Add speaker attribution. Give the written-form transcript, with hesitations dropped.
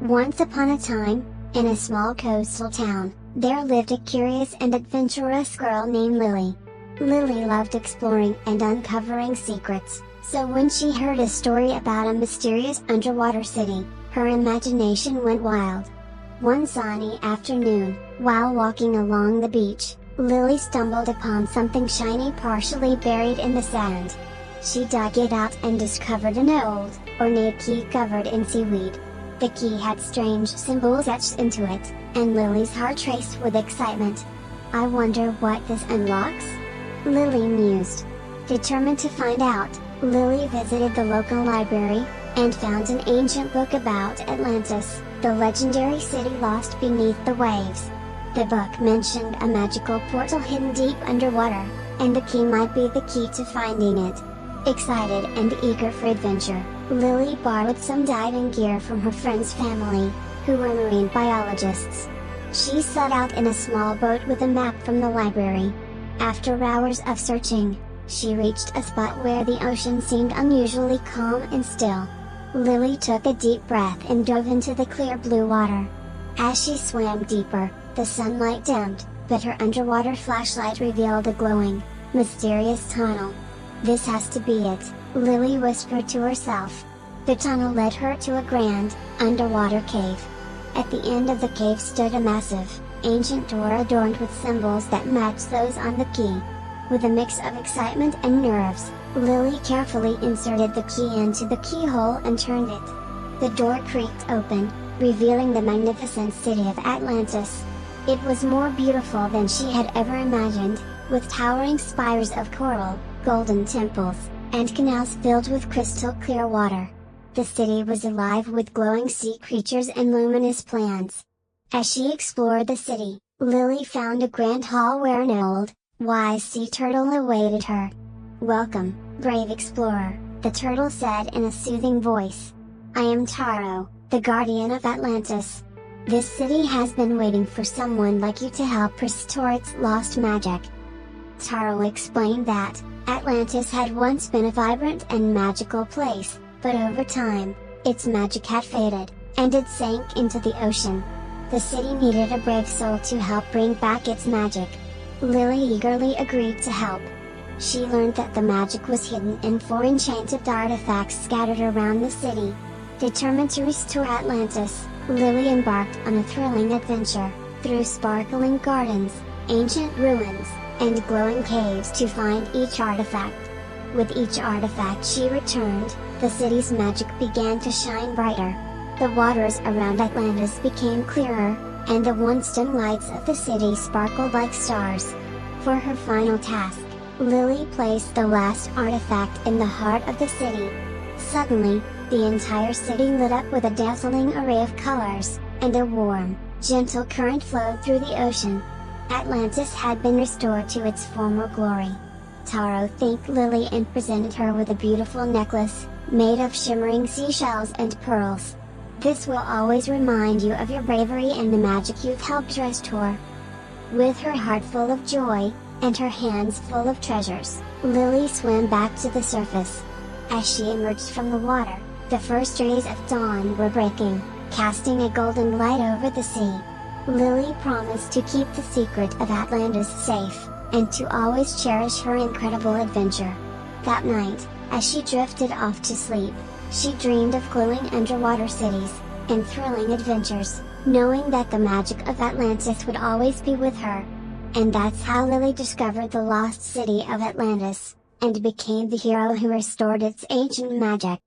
Speaker 1: Once upon a time, in a small coastal town, there lived a curious and adventurous girl named Lily. Lily loved exploring and uncovering secrets, so when she heard a story about a mysterious underwater city, her imagination went wild. One sunny afternoon, while walking along the beach, Lily stumbled upon something shiny partially buried in the sand. She dug it out and discovered an old, ornate key covered in seaweed. The key had strange symbols etched into it, and Lily's heart raced with excitement. "I wonder what this unlocks?" Lily mused. Determined to find out, Lily visited the local library, and found an ancient book about Atlantis, the legendary city lost beneath the waves. The book mentioned a magical portal hidden deep underwater, and the key might be the key to finding it. Excited and eager for adventure, Lily borrowed some diving gear from her friend's family, who were marine biologists. She set out in a small boat with a map from the library. After hours of searching, she reached a spot where the ocean seemed unusually calm and still. Lily took a deep breath and dove into the clear blue water. As she swam deeper, the sunlight dimmed, but her underwater flashlight revealed a glowing, mysterious tunnel. "This has to be it," Lily whispered to herself. The tunnel led her to a grand, underwater cave. At the end of the cave stood a massive, ancient door adorned with symbols that matched those on the key. With a mix of excitement and nerves, Lily carefully inserted the key into the keyhole and turned it. The door creaked open, revealing the magnificent city of Atlantis. It was more beautiful than she had ever imagined, with towering spires of coral, golden temples, and canals filled with crystal clear water. The city was alive with glowing sea creatures and luminous plants. As she explored the city, Lily found a grand hall where an old, wise sea turtle awaited her. "Welcome, brave explorer," the turtle said in a soothing voice. "I am Taro, the guardian of Atlantis. This city has been waiting for someone like you to help restore its lost magic." Taro explained that, Atlantis had once been a vibrant and magical place, but over time, its magic had faded, and it sank into the ocean. The city needed a brave soul to help bring back its magic. Lily eagerly agreed to help. She learned that the magic was hidden in 4 enchanted artifacts scattered around the city. Determined to restore Atlantis, Lily embarked on a thrilling adventure, through sparkling gardens, ancient ruins, and glowing caves to find each artifact. With each artifact she returned, the city's magic began to shine brighter. The waters around Atlantis became clearer, and the once dim lights of the city sparkled like stars. For her final task, Lily placed the last artifact in the heart of the city. Suddenly, the entire city lit up with a dazzling array of colors, and a warm, gentle current flowed through the ocean. Atlantis had been restored to its former glory. Taro thanked Lily and presented her with a beautiful necklace, made of shimmering seashells and pearls. "This will always remind you of your bravery and the magic you've helped restore." With her heart full of joy, and her hands full of treasures, Lily swam back to the surface. As she emerged from the water, the first rays of dawn were breaking, casting a golden light over the sea. Lily promised to keep the secret of Atlantis safe, and to always cherish her incredible adventure. That night, as she drifted off to sleep, she dreamed of glowing underwater cities, and thrilling adventures, knowing that the magic of Atlantis would always be with her. And that's how Lily discovered the lost city of Atlantis, and became the hero who restored its ancient magic.